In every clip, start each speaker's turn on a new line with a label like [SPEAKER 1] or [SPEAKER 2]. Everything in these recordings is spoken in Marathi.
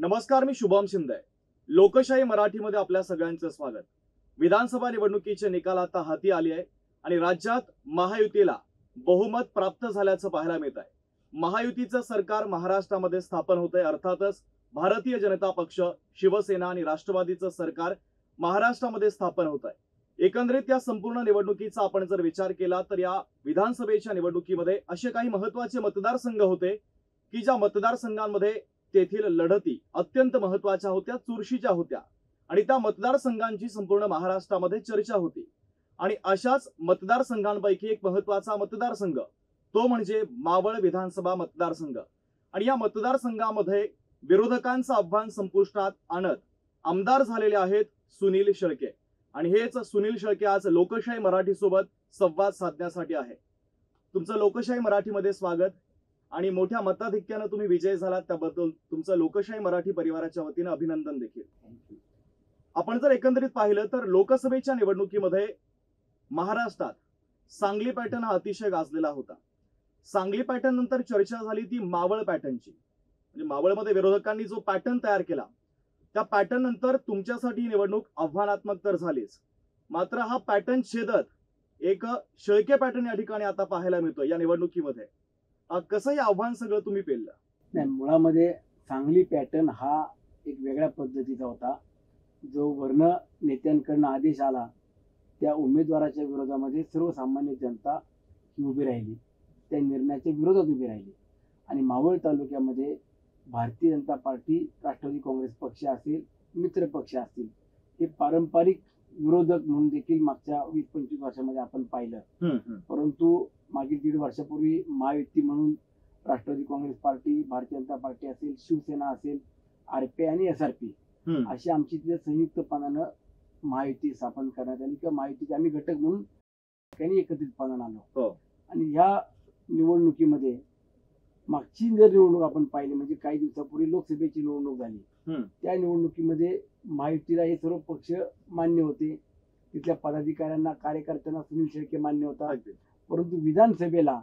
[SPEAKER 1] नमस्कार, मी शुभम शिंदे. लोकशाही मराठीमध्ये आपल्या सगळ्यांचं स्वागत. विधानसभा निवडणुकीचे निकाल आता हाती आले आहे आणि राज्यात महायुतीला बहुमत प्राप्त झाल्याचं पाहायला मिळत आहे. महायुतीचं सरकार महाराष्ट्रामध्ये स्थापन होत आहे. अर्थातच भारतीय जनता पक्ष, शिवसेना आणि राष्ट्रवादीचं सरकार महाराष्ट्रामध्ये स्थापन होत आहे. एकंदरीत या संपूर्ण निवडणुकीचा आपण जर विचार केला तर या विधानसभेच्या निवडणुकीमध्ये असे काही महत्त्वाचे मतदारसंघ होते की ज्या मतदारसंघांमध्ये तेथील लढती अत्यंत महत्त्वाच्या होत्या, चुरशीच्या होत्या आणि त्या मतदारसंघांची संपूर्ण महाराष्ट्रामध्ये चर्चा होती. आणि अशाच मतदारसंघांपैकी एक महत्त्वाचा मतदारसंघ तो म्हणजे मावळ विधानसभा मतदारसंघ. आणि या मतदारसंघामध्ये विरोधकांचं आव्हान संपुष्टात आणत आमदार झालेले आहेत सुनील शेळके. आणि हेच सुनील शेळके आज लोकशाही मराठी सोबत संवाद साधण्यासाठी आहे. तुमचं लोकशाही मराठीमध्ये स्वागत आणि मोठ्या मताधिक्याने तुम्ही विजय झालात त्याबद्दल तुमचं लोकशाही मराठी परिवाराच्या वतीने अभिनंदन देखील. आपण जर एकंदरीत पाहिलं तर लोकसभेच्या निवडणुकीमध्ये महाराष्ट्रात सांगली पॅटर्न हा अतिशय गाजलेला होता. सांगली पॅटर्न नंतर चर्चा झाली ती मावळ पॅटर्नची. म्हणजे मावळमध्ये विरोधकांनी जो पॅटर्न तयार केला त्या पॅटर्न नंतर तुमच्यासाठी निवडणूक आव्हानात्मक तर झालीच, मात्र हा पॅटर्न छेदत एक शेळके पॅटर्न या ठिकाणी आता पाहायला मिळतोय या निवडणुकीमध्ये. कसं हे आव्हान सगळं तुम्ही पेललं?
[SPEAKER 2] नाही, मुळामध्ये सांगली पॅटर्न हा एक वेगळ्या पद्धतीचा होता. जो वर्ण नेत्यांकडनं आदेश आला त्या उमेदवाराच्या विरोधामध्ये सर्वसामान्य जनता ही उभी राहिली, त्या निर्णयाच्या विरोधात उभी राहिली. आणि मावळ तालुक्यामध्ये भारतीय जनता पार्टी, राष्ट्रवादी काँग्रेस पक्ष असेल, मित्र पक्ष असतील, हे पारंपरिक विरोधक म्हणून देखील मागच्या 20-25 वर्षामध्ये आपण पाहिलं. परंतु मागील 1.5 वर्षापूर्वी महायुती म्हणून राष्ट्रवादी काँग्रेस पार्टी, भारतीय जनता पार्टी असेल, शिवसेना असेल, आरपी आणि एसआरपी अशी आमची तिथे संयुक्तपणानं महायुती स्थापन करण्यात आली किंवा महायुतीचे आम्ही घटक म्हणून त्यांनी एकत्रितपणानं आलो. आणि ह्या निवडणुकीमध्ये मागची जर निवडणूक आपण पाहिली म्हणजे काही दिवसापूर्वी लोकसभेची निवडणूक झाली, त्या निवडणुकीमध्ये महायुतीला हे सर्व पक्ष मान्य होते. तिथल्या पदाधिकाऱ्यांना, कार्यकर्त्यांना सुनील शेळके मान्य होता. परंतु विधानसभेला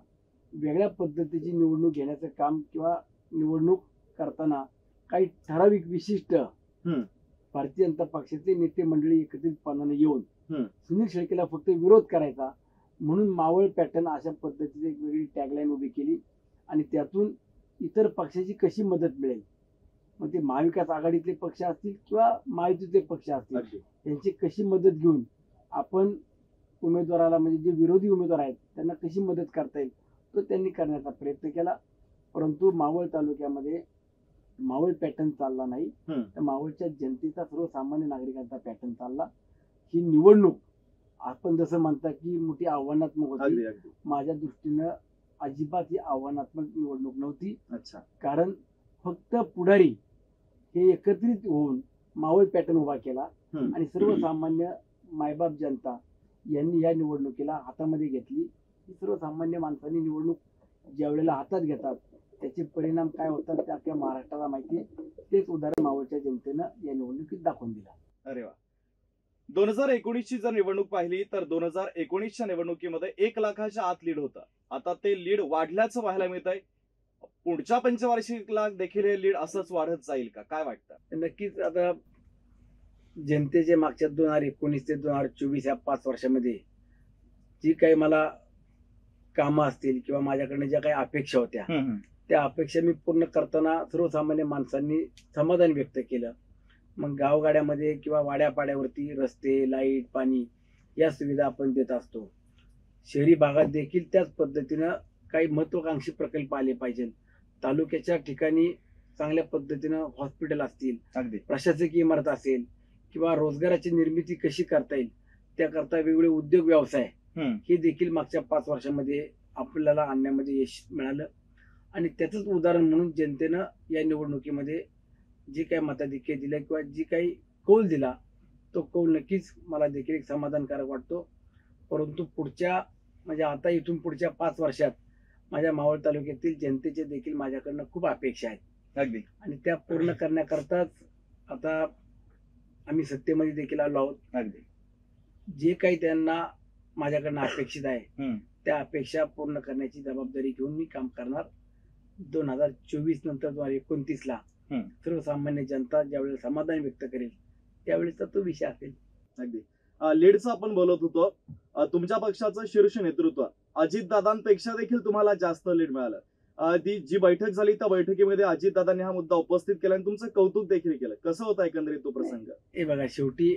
[SPEAKER 2] वेगळ्या पद्धतीची निवडणूक घेण्याचं काम किंवा निवडणूक करताना काही ठराविक विशिष्ट भारतीय जनता पक्षाचे नेते मंडळी एकत्रितपणाने येऊन सुनील शेळकेला फक्त विरोध करायचा म्हणून मावळ पॅटर्न अशा पद्धतीची एक वेगळी टॅगलाईन उभी केली. आणि त्यातून इतर पक्षाची कशी मदत मिळेल, मग ते महाविकास आघाडीतले पक्ष असतील किंवा महायुतीचे पक्ष असतील, त्यांची कशी मदत घेऊन आपण उमेदवाराला म्हणजे जे विरोधी उमेदवार आहेत त्यांना कशी मदत करता येईल तो त्यांनी करण्याचा प्रयत्न केला. परंतु मावळ तालुक्यामध्ये मावळ पॅटर्न चालला नाही, तर मावळच्या जनतेचा, सर्वसामान्य नागरिकांचा पॅटर्न चालला. ही निवडणूक आपण जसं म्हणता की मोठी आव्हानात्मक होती, माझ्या दृष्टीनं अजिबात ही आव्हानात्मक निवडणूक नव्हती. कारण फक्त पुढारी हे एकत्रित होऊन मावळ पॅटर्न उभा केला आणि सर्वसामान्य मायबाप जनता यांनी या निवडणुकीला हातामध्ये घेतली. सर्वसामान्य माणसांनी निवडणूक ज्या वेळेला हातात घेतात त्याचे परिणाम काय होतात ते आपल्या महाराष्ट्राला माहिती. तेच उदाहरण मावळच्या जनतेनं या निवडणुकीत दाखवून दिलं.
[SPEAKER 1] अरे वा. 2019ची जर निवडणूक पाहिली तर 2019च्या निवडणुकीमध्ये 1 लाखाच्या आत लीड होतं. आता ते लीड वाढल्याचं पाहायला मिळत आहे. पुढच्या पंचवार्षिकला देखील हे लीड असंच वाढत जाईल का, काय वाटतं?
[SPEAKER 2] नक्कीच. आता जनतेचे मागच्या 2019 ते 2024 या 5 वर्षामध्ये जी काही मला कामं असतील किंवा माझ्याकडनं ज्या काही अपेक्षा होत्या त्या अपेक्षा मी पूर्ण करताना सर्वसामान्य माणसांनी समाधान व्यक्त केलं. मग गावगाड्यामध्ये किंवा वाड्यापाड्यावरती रस्ते, लाईट, पाणी या सुविधा आपण देत असतो. शहरी भागात देखील त्याच पद्धतीनं काही महत्वाकांक्षी प्रकल्प आले पाहिजेत. तालुक्याच्या ठिकाणी चांगल्या पद्धतीनं हॉस्पिटल असतील, प्रशासकीय इमारत असेल किंवा रोजगाराची निर्मिती कशी करता येईल त्याकरता वेगवेगळे उद्योग व्यवसाय हे देखील मागच्या 5 वर्षामध्ये आपल्याला आणण्यामध्ये यश मिळालं. आणि त्याचंच उदाहरण म्हणून जनतेनं या निवडणुकीमध्ये जे काही मताधिक्य दिलं किंवा जी काही कौल दिला तो कौल नक्कीच मला देखील एक समाधानकारक वाटतो. परंतु पुढच्या म्हणजे आता इथून पुढच्या 5 वर्षात माझ्या मावळ तालुक्यातील जनतेचे देखील माझ्याकडनं खूप अपेक्षा आहेत. आणि त्या पूर्ण करण्याकरताच आता आम्ही सत्तेमध्ये देखील आलो आहोत. जे काही त्यांना माझ्याकडनं अपेक्षित आहे त्या अपेक्षा पूर्ण करण्याची जबाबदारी घेऊन मी काम करणार. 2024 नंतर 2029ला सर्वसामान्य जनता ज्यावेळेला समाधान व्यक्त करेल त्यावेळेचा तो विषय असेल.
[SPEAKER 1] अगदी लीडचं आपण बोलत होतो. तुमच्या पक्षाचं शीर्ष नेतृत्व अजितदादांपेक्षा देखील तुम्हाला जास्त लीड मिळालं. ती जी बैठक झाली त्या बैठकीमध्ये अजितदादांनी हा मुद्दा उपस्थित केला आणि तुमचं कौतुक देखील केलं. कसं होता एकंदरीत तो प्रसंग?
[SPEAKER 2] हे बघा, शेवटी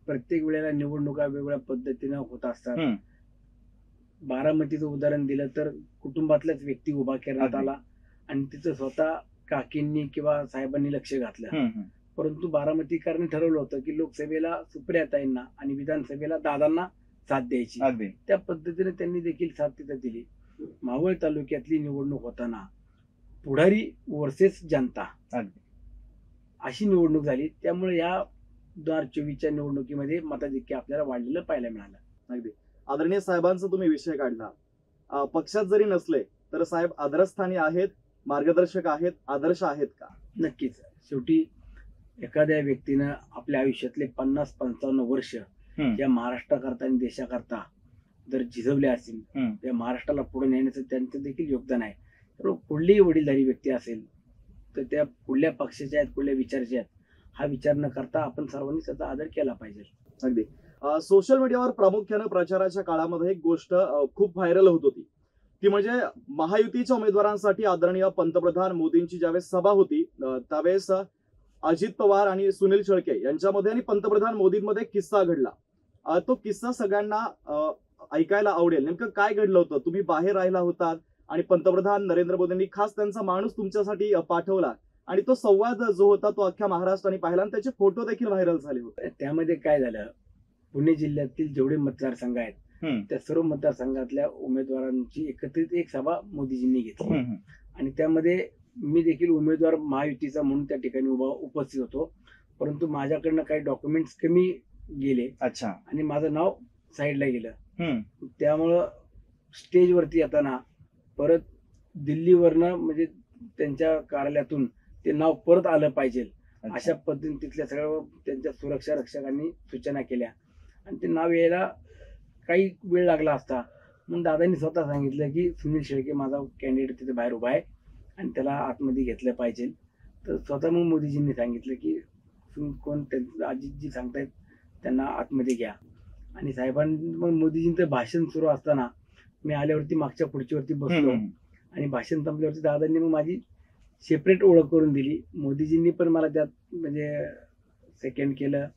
[SPEAKER 2] प्रत्येक वेळेला निवडणुका वेगवेगळ्या पद्धतीनं होत असतात. बारामतीचं उदाहरण दिलं तर कुटुंबातल्याच व्यक्ती उभा करण्यात आला आणि तिचं स्वतः काकींनी किंवा साहेबांनी लक्ष घातलं. परंतु बारामतीकरांनी ठरवलं होतं की लोकसभेला सुप्रियाताईंना आणि विधानसभेला दादांना साथ द्यायची. त्या पद्धतीने त्यांनी देखील साथ तिथं दिली. मावळ तालुक्यातली निवडणूक होताना पुढारी वर्सेस जनता अशी निवडणूक झाली. त्यामुळे या 2024च्या निवडणुकीमध्ये मताधिक्य आपल्याला वाढलेलं पाहायला मिळालं.
[SPEAKER 1] अगदी आदरणीय साहेबांचा तुम्ही विषय काढला. पक्षात जरी नसले तर साहेब आदरस्थानी आहेत, मार्गदर्शक आहेत, आदर्श आहेत का?
[SPEAKER 2] नक्कीच. शेवटी एखाद्या व्यक्तीनं आपल्या आयुष्यातले 50-55 वर्ष या महाराष्ट्राकरता आणि देशाकरता जर झिजवले असतील, त्या महाराष्ट्राला पुढे नेण्याचं त्यांचं देखील योगदान आहे. तर कुठलीही वडीलधारी व्यक्ती असेल तर त्या कुठल्या पक्षाच्या आहेत, कुठल्या विचाराच्या आहेत, हा विचार न करता आपण सर्वांनी त्याचा आदर केला पाहिजे.
[SPEAKER 1] अगदी सोशल मीडियावर प्रामुख्याने प्रचाराच्या काळामध्ये एक गोष्ट खूप व्हायरल होत होती. ती म्हणजे महायुतीच्या उमेदवारांसाठी आदरणीय पंतप्रधान मोदींची ज्यावेळेस सभा होती त्यावेळेस अजित पवार आणि सुनील शेळके यांच्यामध्ये आणि पंतप्रधान मोदींमध्ये किस्सा घडला. तो किस्सा सगळ्यांना ऐकायला आवडेल. नेमकं काय घडलं होतं? तुम्ही बाहेर राहिला होतात आणि पंतप्रधान नरेंद्र मोदींनी खास त्यांचा माणूस तुमच्यासाठी पाठवला आणि तो संवाद जो होता तो अख्ख्या महाराष्ट्राने पाहिला आणि त्याचे फोटो देखील व्हायरल झाले होते.
[SPEAKER 2] त्यामध्ये काय झालं, पुणे जिल्ह्यातील जेवढे मतदारसंघ आहेत त्या सर्व मतदारसंघातल्या उमेदवारांची एकत्रित एक सभा मोदीजींनी घेतली आणि त्यामध्ये मी देखील उमेदवार महायुतीचा म्हणून त्या ठिकाणी उपस्थित होतो. परंतु माझ्याकडनं काही डॉक्युमेंट्स कमी गेले आणि माझं नाव साईडला गेलं. त्यामुळं स्टेजवरती येताना परत दिल्लीवरनं म्हणजे त्यांच्या कार्यालयातून ते नाव परत आलं पाहिजे अशा पद्धतीने तिथल्या सगळ्या त्यांच्या सुरक्षा रक्षकांनी सूचना केल्या आणि ते नाव यायला काही वेळ लागला असता. म्हणून दादांनी स्वतः सांगितलं की सुनील शेळके माझा कॅन्डिडेट तिथे बाहेर उभा आहे आणि त्याला आतमध्ये घेतलं पाहिजे. तर स्वतः मग मोदीजींनी सांगितलं की कोण अजितजी सांगतायत त्यांना आतमध्ये घ्या. आणि साहेबांनी मग मोदीजींचं भाषण सुरू असताना मी आल्यावरती मागच्या खुर्चीवरती बसलो आणि भाषण संपल्यावरती दादांनी मग माझी सेपरेट ओळख करून दिली. मोदीजींनी पण मला त्यात म्हणजे सेकंड केलं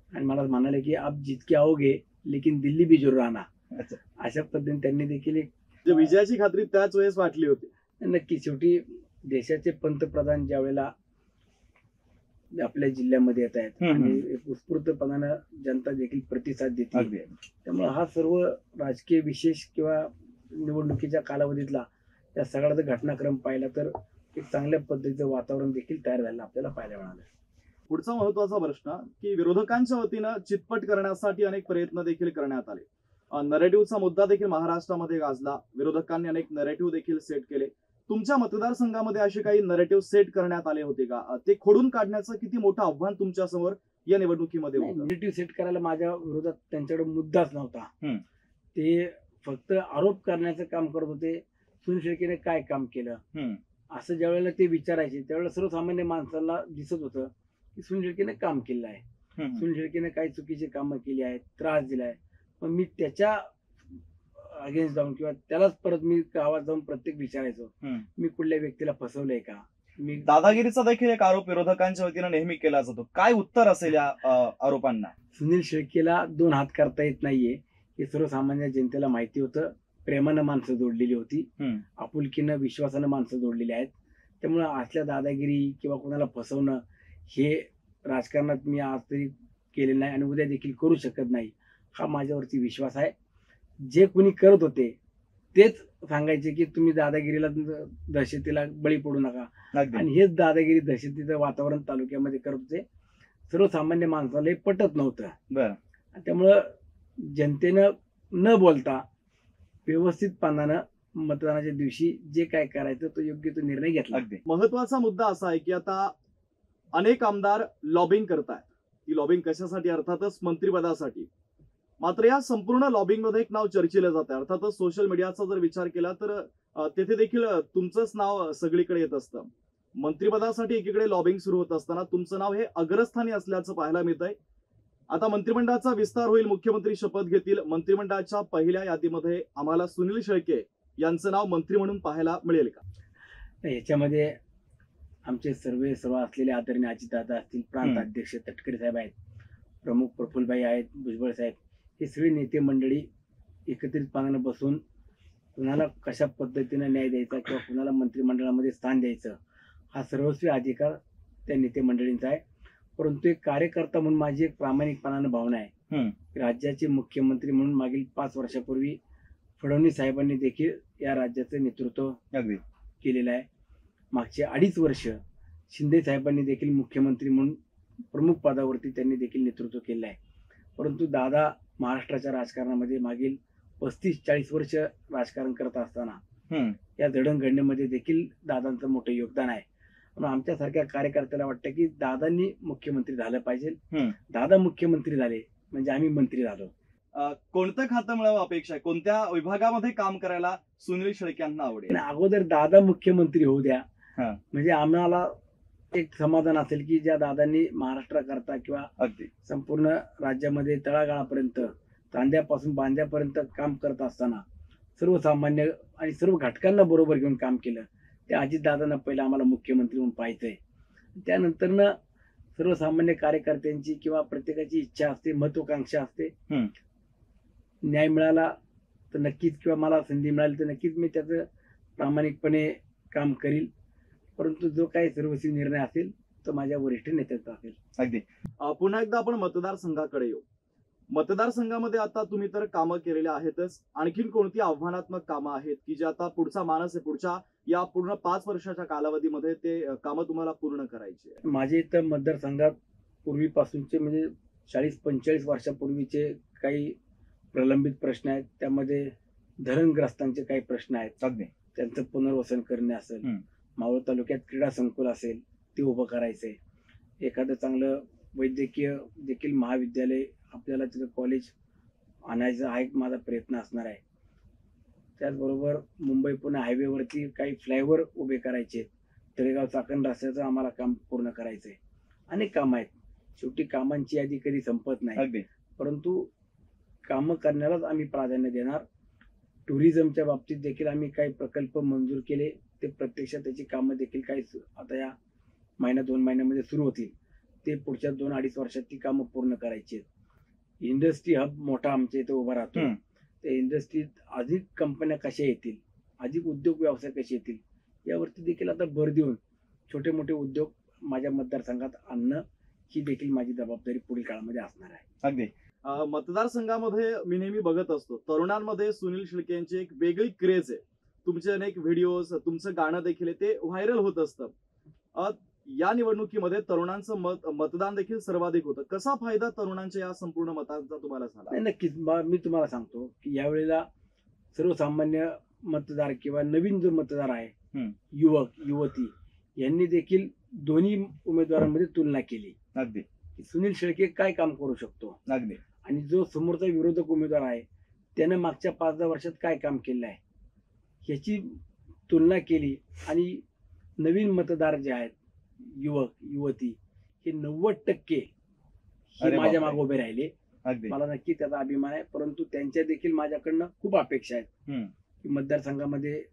[SPEAKER 2] आणि मला म्हणाले की आप जितके आओगे लेकिन दिल्ली भी जरूर आना. अशा पद्धतीने त्यांनी देखील एक
[SPEAKER 1] विजयाची खात्री त्याच वेळेस वाटली होती.
[SPEAKER 2] नक्की. शेवटी देशाचे पंतप्रधान ज्या वेळेला आपल्या जिल्ह्यामध्ये येत आहेत आणि उत्स्फूर्तपणानं जनता देखील प्रतिसाद देते, त्यामुळे हा सर्व राजकीय विशेष किंवा निवडणुकीच्या कालावधीतला या सगळ्याचा घटनाक्रम पाहिला तर एक चांगल्या पद्धतीचं वातावरण देखील तयार झालं आपल्याला पाहायला मिळालं.
[SPEAKER 1] पुढचा महत्वाचा प्रश्न की विरोधकांच्या वतीनं चितपट करण्यासाठी अनेक प्रयत्न देखील करण्यात आले. नरेटिव्हचा मुद्दा देखील महाराष्ट्रामध्ये गाजला. विरोधकांनी अनेक नरेटिव्ह देखील सेट केले. तुमच्या मतदारसंघामध्ये असे काही नरेटिव्ह सेट करण्यात आले होते का? ते खोडून काढण्याचं किती मोठं आव्हान तुमच्या समोर या निवडणुकीमध्ये होतं?
[SPEAKER 2] नरेटिव्ह सेट करायला माझ्या विरोधात त्यांच्याकडे मुद्दाच नव्हता. ते फक्त आरोप करण्याचं काम करत होते. सुनील शेळकेने काय काम केलं असं ज्या वेळेला ते विचारायचे त्यावेळेला सर्वसामान्य माणसाला दिसत होतं की सुनील शेळकेने काम केलं आहे, सुनील शेळकेने काही चुकीची कामं केली आहेत, त्रास दिलाय. पण मी त्याच्या अगेन्स्ट जाऊन किंवा त्यालाच परत मी गावात जाऊन प्रत्येक विचारायचो मी कुठल्या व्यक्तीला फसवलंय का. मी
[SPEAKER 1] दादागिरीचा देखील एक आरोप विरोधकांच्या वतीनं नेहमी केला जातो. काय उत्तर असेल या आरोपांना?
[SPEAKER 2] सुनील शेळकेला 2 हात करता येत नाहीये हे सर्वसामान्य जनतेला माहिती होतं. प्रेमानं माणसं जोडलेली होती, आपुलकीनं विश्वासानं माणसं जोडलेली आहेत. त्यामुळे असल्या दादागिरी किंवा कोणाला फसवणं हे राजकारणात मी आज तरी केले नाही आणि उद्या देखील करू शकत नाही हा माझ्यावरती विश्वास आहे. जे कोणी करत होते तेच सांगायचे की तुम्ही दादागिरीला दहशतीला बळी पडू नका आणि हेच दादागिरी दहशतीचं वातावरण तालुक्यामध्ये करत होते. सर्वसामान्य माणसाला हे पटत नव्हतं. त्यामुळं जनतेनं न बोलता व्यवस्थितपणानं मतदानाच्या दिवशी जे काय करायचं तो योग्य तो निर्णय घेतला.
[SPEAKER 1] महत्वाचा मुद्दा असा आहे की आता अनेक आमदार लॉबिंग करतायत. ती लॉबिंग कशासाठी? अर्थातच मंत्रिपदासाठी. मात्र या संपूर्ण लॉबिंग मध्ये एक नाव चर्चेलं जात आहे. अर्थातच सोशल मीडियाचा जर विचार केला तर तेथे देखील तुमचंच नाव सगळीकडे येत असतं. मंत्रिपदासाठी एकीकडे लॉबिंग सुरू होत असताना तुमचं नाव हे अग्रस्थानी असल्याचं पाहायला मिळत आहे. आता मंत्रिमंडळाचा विस्तार होईल, मुख्यमंत्री शपथ घेतील. मंत्रिमंडळाच्या पहिल्या यादीमध्ये आम्हाला सुनील शेळके यांचं नाव मंत्री म्हणून पाहायला मिळेल का?
[SPEAKER 2] याच्यामध्ये आमचे सर्व असलेले आदरणीय अजितदादा असतील, प्रांत अध्यक्ष तटकरे साहेब आहेत, प्रमुख प्रफुल्लभाई आहेत, भुजबळ साहेब, हे सगळे नेते मंडळी एकत्रितपणानं बसून कुणाला कशा पद्धतीनं न्याय द्यायचा किंवा कुणाला मंत्रिमंडळामध्ये स्थान द्यायचं हा सर्वस्वी अधिकार त्या नेते मंडळींचा आहे. परंतु एक कार्यकर्ता म्हणून माझी एक प्रामाणिकपणानं भावना आहे. राज्याचे मुख्यमंत्री म्हणून मागील 5 वर्षापूर्वी फडणवीस साहेबांनी देखील या राज्याचं नेतृत्व केलेलं आहे. मागचे 2.5 वर्ष शिंदे साहेबांनी देखील मुख्यमंत्री म्हणून प्रमुख पदावरती त्यांनी देखील नेतृत्व केलं आहे. परंतु दादा महाराष्ट्राच्या राजकारणामध्ये मागील 35-40 वर्ष राजकारण करत असताना या जडणघडणीमध्ये देखील दादांचं मोठं योगदान आहे. म्हणून आमच्यासारख्या कार्यकर्त्याला वाटतं की दादांनी मुख्यमंत्री झालं पाहिजे. दादा मुख्यमंत्री झाले म्हणजे आम्ही मंत्री झालो.
[SPEAKER 1] कोणतं खातं मिळावं अपेक्षा आहे? कोणत्या विभागामध्ये काम करायला सुनील शेळके यांना आवडेल?
[SPEAKER 2] अगोदर दादा मुख्यमंत्री होऊ द्या, म्हणजे आम्हाला एक समाधान असेल की ज्या दादांनी महाराष्ट्राकरता किंवा
[SPEAKER 1] अगदी
[SPEAKER 2] संपूर्ण राज्यामध्ये तळागाळापर्यंत तांद्यापासून बांध्यापर्यंत काम करत असताना सर्वसामान्य आणि सर्व घटकांना बरोबर घेऊन काम केलं. त्या अजितदादांना पहिलं आम्हाला मुख्यमंत्री म्हणून पाहायचंय. त्यानंतरनं सर्वसामान्य कार्यकर्त्यांची किंवा प्रत्येकाची इच्छा असते, महत्वाकांक्षा असते. न्याय मिळाला तर नक्कीच किंवा मला संधी मिळाली तर नक्कीच मी त्याचं प्रामाणिकपणे काम करील. परंतु जो काही सर्वस्वी निर्णय असेल तो माझ्या वरिष्ठ नेत्याचा असेल.
[SPEAKER 1] अगदी पुन्हा एकदा आपण मतदारसंघाकडे येऊ. मतदारसंघामध्ये आता तुम्ही तर कामं केलेली आहेतच, आणखीन कोणती आव्हानात्मक कामं आहेत की जे आता पुढचा मानस आहे, पुढच्या या पूर्ण 5 वर्षाच्या कालावधीमध्ये ते कामं तुम्हाला पूर्ण करायची?
[SPEAKER 2] माझे इथं मतदारसंघात पूर्वीपासूनचे म्हणजे 40-45 वर्षापूर्वीचे काही प्रलंबित प्रश्न आहेत. त्यामध्ये धरणग्रस्तांचे काही प्रश्न आहेत,
[SPEAKER 1] अगदी
[SPEAKER 2] त्यांचं पुनर्वसन करणे असेल, मावळ तालुक्यात क्रीडा संकुल असेल ते उभं करायचंय, एखादं चांगलं वैद्यकीय देखील महाविद्यालय आपल्याला तिथं कॉलेज आणायचं हा एक माझा प्रयत्न असणार आहे. त्याचबरोबर मुंबई पुणे हायवेवरती काही फ्लायओव्हर उभे करायचे, तळेगाव चाकण रस्त्याचं आम्हाला काम पूर्ण करायचंय. अनेक कामं आहेत. शेवटी कामांची यादी कधी संपत नाही, परंतु कामं करण्यालाच आम्ही प्राधान्य देणार. टुरिझमच्या बाबतीत देखील आम्ही काही प्रकल्प मंजूर केले, ते प्रत्यक्षात त्याची कामं देखील काही आता या 1-2 महिन्यामध्ये सुरू होतील. ते पुढच्या 2-2.5 वर्षात ती कामं पूर्ण करायची आहेत. इंडस्ट्री हब मोठा आमच्या इथं उभा राहतो. त्या इंडस्ट्रीत अधिक कंपन्या कशा येतील, अधिक उद्योग व्यवसाय कसे येतील यावरती देखील आता भर देऊन छोटे मोठे उद्योग माझ्या मतदारसंघात आणणं ही देखील माझी जबाबदारी पुढील काळामध्ये असणार आहे.
[SPEAKER 1] अगदी मतदारसंघामध्ये मी नेहमी बघत असतो तरुणांमध्ये सुनील शेळके यांची एक वेगळी क्रेज आहे. तुमचे अनेक व्हिडिओज, तुमचं गाणं देखील आहे ते व्हायरल होत असतं. या निवडणुकीमध्ये तरुणांचं मतदान देखील सर्वाधिक होतं. कसा फायदा तरुणांच्या या संपूर्ण मतांचा तुम्हाला झाला?
[SPEAKER 2] नक्कीच मी तुम्हाला सांगतो की यावेळेला सर्वसामान्य मतदार किंवा नवीन जो मतदार आहे, युवक युवती, यांनी देखील दोन्ही उमेदवारांमध्ये तुलना केली.
[SPEAKER 1] अगदी
[SPEAKER 2] सुनील शेळके काय काम करू शकतो,
[SPEAKER 1] अगदी,
[SPEAKER 2] आणि जो समोरचा विरोधक उमेदवार आहे त्याने मागच्या 5-10 वर्षात काय काम केलं आहे ह्याची तुलना केली. आणि नवीन मतदार जे आहेत, युवक युवती, हे 90% हे माझ्या मागे उभे राहिले. मला नक्की त्याचा अभिमान आहे. परंतु त्यांच्या देखील माझ्याकडनं खूप अपेक्षा आहेत की मतदारसंघामध्ये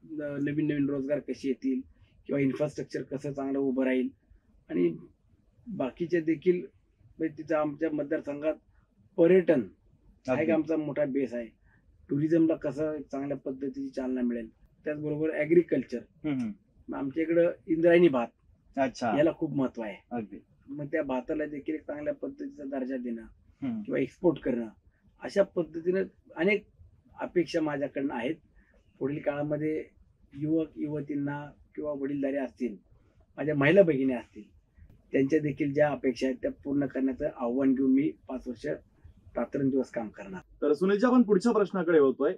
[SPEAKER 2] नवीन नवीन रोजगार कसे येतील किंवा इन्फ्रास्ट्रक्चर कसं चांगलं उभं राहील. आणि बाकीचे देखील तिथं आमच्या मतदारसंघात पर्यटन हा एक आमचा मोठा बेस आहे. टुरिझमला कसं चांगल्या पद्धतीची चालना मिळेल. त्याचबरोबर ऍग्रिकल्चर, आमच्या इकडं इंद्रायणी भात याला खूप महत्व आहे.
[SPEAKER 1] अगदी,
[SPEAKER 2] मग त्या भाताला देखील एक चांगल्या पद्धतीचा दर्जा देणं किंवा एक्सपोर्ट करणं, अशा पद्धतीने अनेक अपेक्षा माझ्याकडनं आहेत. पुढील काळामध्ये युवक युवतींना किंवा वडीलधारी असतील, माझ्या महिला भगिनी असतील, त्यांच्या देखील ज्या अपेक्षा आहेत त्या पूर्ण करण्याचं आव्हान घेऊन मी 5 वर्ष रात्रंदिवस काम करणार.
[SPEAKER 1] तर सुनीलजी, आपण पुढच्या प्रश्नाकडे होतोय.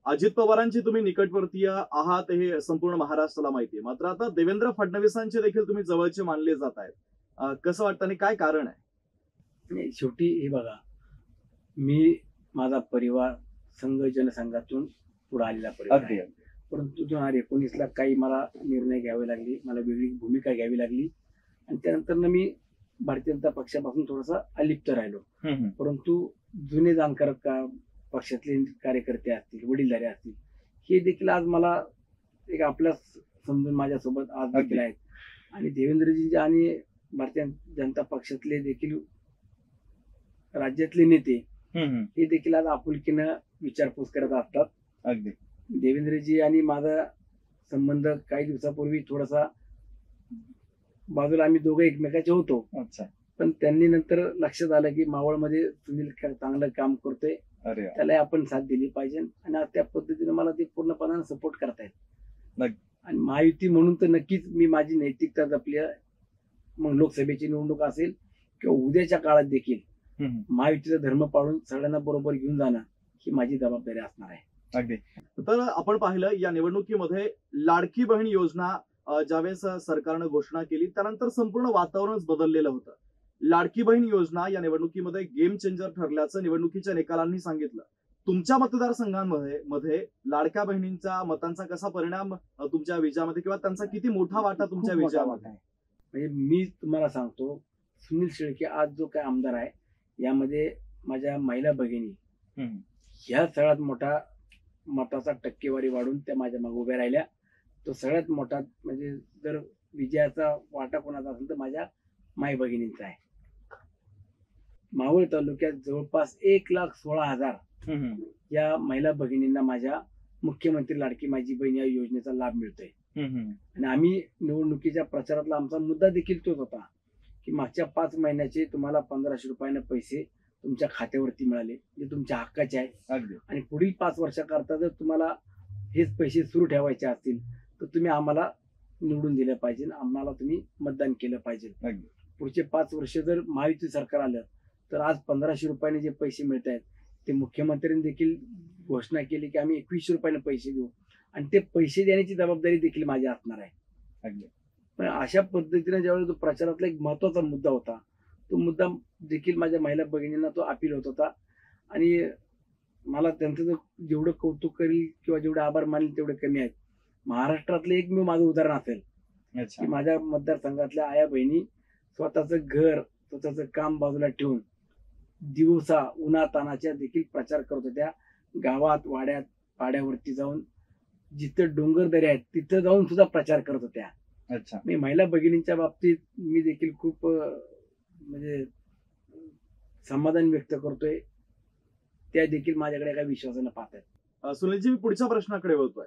[SPEAKER 1] अजित पवारांची तुम्ही निकटवर्तीय आहात हे संपूर्ण महाराष्ट्राला माहिती आहे. मात्र आता देवेंद्र फडणवीसांचे देखील तुम्ही जवळचे मानले जात आहेत. कसं वाटतं आणि काय कारण आहे?
[SPEAKER 2] शेवटी हे बघा, मी माझा परिवार संघ जनसंघातून पुढे आलेला परिवार आहे. परंतु 2019ला काही मला निर्णय घ्यावे लागले, मला वेगळी भूमिका घ्यावी लागली आणि त्यानंतर मी भारतीय जनता पक्षापासून थोडासा अलिप्त राहिलो. परंतु जुने जाणकार पक्षातले कार्यकर्ते असतील, वडीलधारे असतील, हे देखील आज मला एक आपल्याच समजून माझ्यासोबत आज देखील आहेत आणि देवेंद्रजी आणि भारतीय जनता पक्षातले देखील राज्यातले नेते हे देखील आज आपुलकीनं विचारपूस करत असतात.
[SPEAKER 1] अगदी
[SPEAKER 2] देवेंद्रजी आणि माझा संबंध काही दिवसापूर्वी थोडासा बाजूला आम्ही दोघं एकमेकाचे होतो.
[SPEAKER 1] अच्छा.
[SPEAKER 2] पण त्यांनी नंतर लक्षात आलं की मावळमध्ये सुनील चांगलं काम करतोय,
[SPEAKER 1] अरे
[SPEAKER 2] त्याला आपण साथ दिली पाहिजे आणि त्या पद्धतीने मला ते पूर्णपणाने सपोर्ट करतायत आणि महायुती म्हणून तर नक्कीच मी माझी नैतिकता जपली. मग लोकसभेची निवडणूक असेल किंवा उद्याच्या काळात देखील महायुतीचा धर्म पाळून सगळ्यांना बरोबर घेऊन जाणं ही माझी जबाबदारी असणार आहे.
[SPEAKER 1] अगदी. तर आपण पाहिलं या निवडणुकीमध्ये लाडकी बहीण योजना ज्यावेळेस सरकारनं घोषणा केली त्यानंतर संपूर्ण वातावरणच बदललेलं होतं. लाडकी बहीण योजना या निवडणुकीमध्ये गेम चेंजर ठरल्याचं निवडणुकीच्या निकालांनी सांगितलं. तुमच्या मतदारसंघांमध्ये लाडक्या बहिणींच्या मतांचा कसा परिणाम तुमच्या विजयामध्ये किंवा त्यांचा किती मोठा वाटा तुमच्या
[SPEAKER 2] खूप मोठा
[SPEAKER 1] विजयामध्ये?
[SPEAKER 2] वाटा आहे. म्हणजे मी तुम्हाला सांगतो, सुनील शेळके आज जो काय आमदार आहे यामध्ये माझ्या महिला भगिनी ह्या सगळ्यात मोठा मताचा टक्केवारी वाढून त्या माझ्या मागे उभ्या राहिल्या. तो सगळ्यात मोठा म्हणजे जर विजयाचा वाटा कोणाचा असेल तर माझ्या माई भगिनींचा आहे. मावळ तालुक्यात जवळपास 1,16,000 या महिला भगिनींना माझ्या मुख्यमंत्री लाडकी माझी बहीण या योजनेचा लाभ मिळतोय. आणि आम्ही निवडणुकीच्या प्रचारातला आमचा मुद्दा देखील तोच होता की मागच्या 5 महिन्याचे तुम्हाला 1,500 रुपयाने पैसे तुमच्या खात्यावरती मिळाले, जे तुमच्या हक्काचे आहे. आणि पुढील 5 वर्षाकरता जर तुम्हाला हेच पैसे सुरू ठेवायचे असतील तर तुम्ही आम्हाला निवडून दिलं पाहिजे, आम्हाला तुम्ही मतदान केलं पाहिजे. पुढचे 5 वर्ष जर महायुती सरकार आलं तर आज 1,500 रुपयाने जे पैसे मिळत आहेत ते मुख्यमंत्र्यांनी देखील घोषणा केली की आम्ही 2100 रुपयाने पैसे देऊ आणि ते पैसे देण्याची जबाबदारी देखील माझी असणार आहे. पण अशा पद्धतीने ज्यावेळेस तो प्रचारातला एक महत्वाचा मुद्दा होता, तो मुद्दा देखील माझ्या महिला भगिनींना तो अपील होत होता आणि मला त्यांचं जेवढं कौतुक करील किंवा जेवढे आभार मानेल तेवढे कमी आहेत. महाराष्ट्रातलं एकमेव माझं उदाहरण असेल की माझ्या मतदारसंघातल्या आया बहिणी स्वतःचं घर स्वतःचं काम बाजूला ठेवून दिवसा उन्हातानाच्या देखील प्रचार करत होत्या. गावात वाड्यात पाड्यावरती जाऊन जिथं डोंगरदऱ्या आहेत तिथं जाऊन सुद्धा प्रचार करत होत्या.
[SPEAKER 1] अच्छा.
[SPEAKER 2] मी महिला भगिनींच्या बाबतीत मी देखील खूप म्हणजे समाधान व्यक्त करतोय. त्या देखील माझ्याकडे एका विश्वासानं पाहतात.
[SPEAKER 1] सुनीलजी, मी पुढच्या प्रश्नाकडे वळतोय.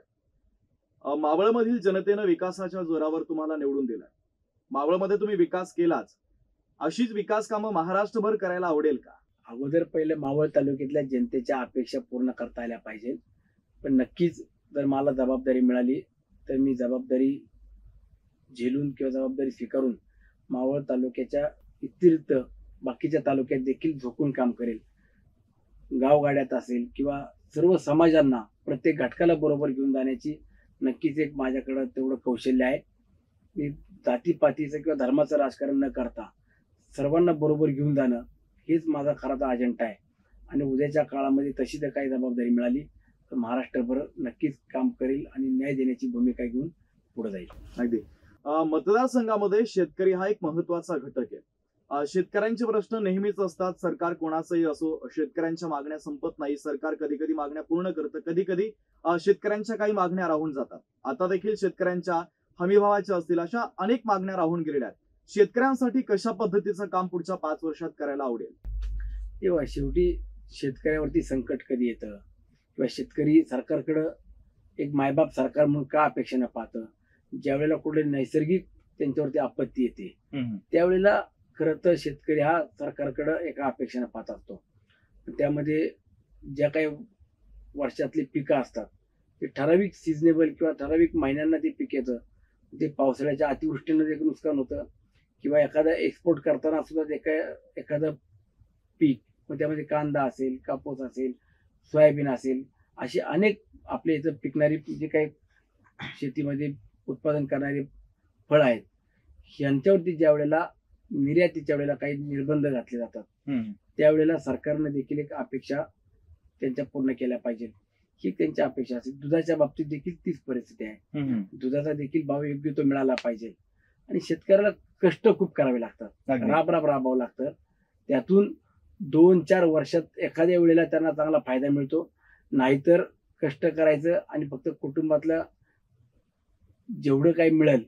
[SPEAKER 1] मावळमधील जनतेनं विकासाच्या जोरावर तुम्हाला निवडून दिलाय. मावळमध्ये तुम्ही विकास केलाच, अशीच विकास कामं महाराष्ट्रभर करायला आवडेल का?
[SPEAKER 2] अगोदर पहिले मावळ तालुक्यातल्या जनतेच्या अपेक्षा पूर्ण करता आल्या पाहिजे. पण नक्कीच जर मला जबाबदारी मिळाली तर मी जबाबदारी झेलून किंवा जबाबदारी स्वीकारून मावळ तालुक्याच्या व्यतिरिक्त बाकीच्या तालुक्यात देखील झोकून काम करेल. गावगाड्यात असेल किंवा सर्व समाजांना प्रत्येक घटकाला बरोबर घेऊन जाण्याची नक्कीच एक माझ्याकडं तेवढं कौशल्य आहे. मी जातीपातीचं किंवा धर्माचं राजकारण न करता सर्वांना बरोबर घेऊन जाणं हेच माझा खराचा अजेंडा आहे. आणि उद्याच्या काळामध्ये तशी जर काही जबाबदारी मिळाली तर महाराष्ट्रभर नक्कीच काम करेल आणि न्याय देण्याची भूमिका घेऊन पुढे जाईल.
[SPEAKER 1] अगदी. मतदारसंघामध्ये शेतकरी हा एक महत्वाचा घटक आहे. शेतकऱ्यांचे प्रश्न नेहमीच असतात. सरकार कोणाचंही असो, शेतकऱ्यांच्या मागण्या संपत नाही. सरकार कधी कधी मागण्या पूर्ण करतं, कधी कधी शेतकऱ्यांच्या काही मागण्या राहून जातात. आता देखील शेतकऱ्यांच्या हमीभावाच्या असतील अशा अनेक मागण्या राहून गेलेल्या आहेत. शेतकऱ्यांसाठी कशा पद्धतीचं काम पुढच्या 5 वर्षात करायला आवडेल?
[SPEAKER 2] तेव्हा शेवटी शेतकऱ्यावरती संकट कधी येतं किंवा शेतकरी सरकारकडं एक मायबाप सरकार म्हणून का अपेक्षेनं पाहतं, ज्या वेळेला कुठे नैसर्गिक त्यांच्यावरती आपत्ती येते त्यावेळेला खरं तर शेतकरी हा सरकारकडं एका अपेक्षेनं पाहत असतो. त्यामध्ये ज्या काही वर्षातली पिकं असतात ते ठराविक सिजनेबल किंवा ठराविक महिन्यांना ते पीक येतं. ते पावसाळ्याच्या अतिवृष्टीनं एक नुकसान होतं किंवा एखादा एक्सपोर्ट करताना सुद्धा एखादं पीक, मग त्यामध्ये कांदा असेल, कापूस असेल, सोयाबीन असेल, अशी अनेक आपल्या इथं पिकणारी जे काही शेतीमध्ये उत्पादन करणारे फळ आहेत यांच्यावरती ज्या वेळेला निर्यातीच्या वेळेला काही निर्बंध घातले जातात त्यावेळेला सरकारने देखील एक अपेक्षा त्यांच्या पूर्ण केल्या पाहिजे. ही त्यांची अपेक्षा असते. दुधाच्या बाबतीत देखील तीच परिस्थिती आहे. दुधाचा देखील भाव योग्य तो मिळाला पाहिजे आणि शेतकऱ्याला कष्ट खूप करावे लागतात,
[SPEAKER 1] अगदी.
[SPEAKER 2] राबावं लागतं. त्यातून 2-4 वर्षात एखाद्या वेळेला त्यांना चांगला फायदा मिळतो. नाहीतर कष्ट करायचं आणि फक्त कुटुंबातलं जेवढं काही मिळेल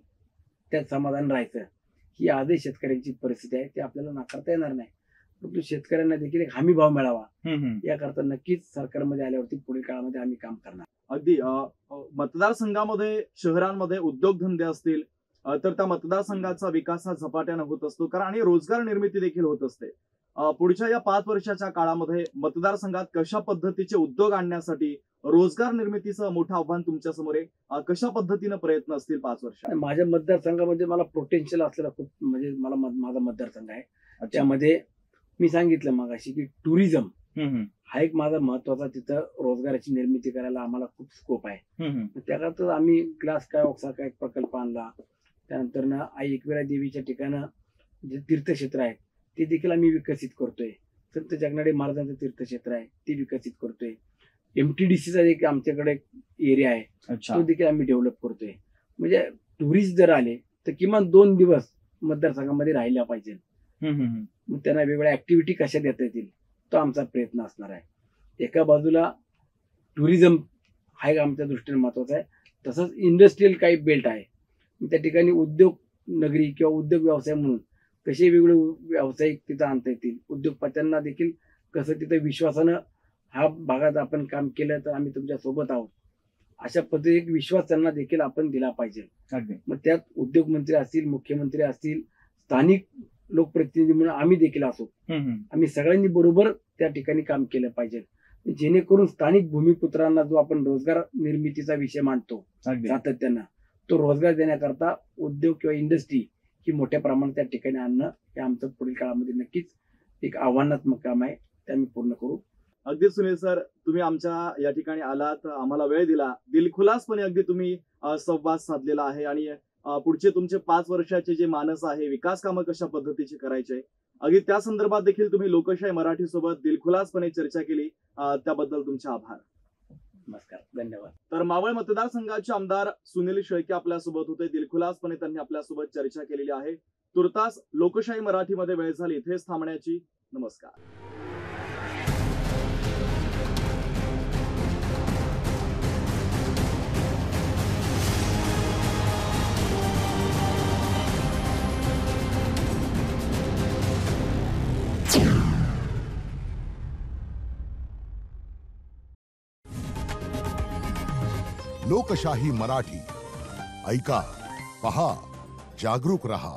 [SPEAKER 2] त्यात समाधान राहायचं. ही आजही शेतकऱ्यांची परिस्थिती आहे. ते आपल्याला नाकारता येणार नाही. परंतु शेतकऱ्यांना देखील एक हमी भाव मिळावा याकरता नक्कीच सरकारमध्ये आल्यावरती पुढील काळामध्ये आम्ही काम करणार.
[SPEAKER 1] अगदी मतदारसंघामध्ये शहरांमध्ये उद्योगधंदे असतील तर त्या मतदारसंघाचा विकास हा झपाट्यानं होत असतो कारण आणि रोजगार निर्मिती देखील होत असते. पुढच्या या 5 वर्षाच्या काळामध्ये मतदारसंघात कशा पद्धतीचे उद्योग आणण्यासाठी रोजगार निर्मितीचं मोठं आव्हान तुमच्या समोर आहे? कशा पद्धतीनं प्रयत्न असतील 5 वर्षात?
[SPEAKER 2] माझ्या मतदारसंघामध्ये मला पोटेन्शियल असलेला खूप म्हणजे माझा मतदारसंघ आहे. त्यामध्ये मी सांगितलं मगाशी की टुरिझम हा एक माझा महत्वाचा, तिथं रोजगाराची निर्मिती करायला आम्हाला खूप स्कोप आहे. त्याकरता आम्ही ग्लास काय ऑक्सा काय प्रकल्प आणला. त्यानंतर ना आई एकविरा देवीच्या ठिकाणं जे तीर्थक्षेत्र आहे ते देखील आम्ही विकसित करतोय. संत जगनाडे महाराजांचं तीर्थक्षेत्र आहे ते विकसित करतोय. MTDCचा एक आमच्याकडे एरिया आहे तो देखील आम्ही डेव्हलप करतोय. म्हणजे टुरिस्ट जर आले तर किमान 2 दिवस मतदारसंघामध्ये राहिल्या पाहिजे. मग त्यांना वेगवेगळ्या ऍक्टिव्हिटी कशा देता येतील तो आमचा प्रयत्न असणार आहे. एका बाजूला टुरिझम हा एक आमच्या दृष्टीने महत्वाचा आहे. तसंच इंडस्ट्रीयल काही बेल्ट आहे. त्या ठिकाणी उद्योग नगरी किंवा उद्योग व्यवसाय म्हणून कसे वेगवेगळे व्यावसायिक तिथं आणता येतील. उद्योगपत्यांना देखील कसं तिथं विश्वासानं हा भागात आपण काम केलं तर आम्ही तुमच्या सोबत आहोत अशा पद्धतीने एक विश्वास त्यांना देखील आपण दिला पाहिजे. मग त्यात उद्योगमंत्री असतील, मुख्यमंत्री असतील, स्थानिक लोकप्रतिनिधी म्हणून आम्ही देखील असो, आम्ही सगळ्यांनी बरोबर त्या ठिकाणी काम केलं पाहिजे. जेणेकरून स्थानिक भूमिपुत्रांना जो आपण रोजगार निर्मितीचा विषय मांडतो सातत्यानं, तो रोजगार देण्याकरता उद्योग किंवा इंडस्ट्री ही मोठ्या प्रमाणात त्या ठिकाणी आणणं हे आमचं पुढील काळामध्ये नक्कीच एक आव्हानात्मक काम आहे. ते आम्ही पूर्ण करू.
[SPEAKER 1] अगदी सुनील सर, तुम्ही आमच्या या ठिकाणी आलात, आम्हाला वेळ दिला, दिलखुलासपणे अगदी तुम्ही संवाद साधलेला आहे आणि पुढचे तुमचे 5 वर्षाचे जे मानस आहे, विकास कामं कशा पद्धतीची करायचे अगदी त्या संदर्भात देखील तुम्ही लोकशाही मराठी सोबत दिलखुलासपणे चर्चा केली. त्याबद्दल तुमचे आभार.
[SPEAKER 2] नमस्कार, धन्यवाद.
[SPEAKER 1] तर मावळ मतदारसंघाचे आमदार सुनील शेळके आपल्यासोबत होते. दिलखुलासपणे त्यांनी आपल्यासोबत चर्चा केलेली आहे. तुर्तास लोकशाही मराठीमध्ये वेळ झाली इथेच थांबण्याची. नमस्कार.
[SPEAKER 3] लोकशाही मराठी ऐका, पहा, जागरूक रहा.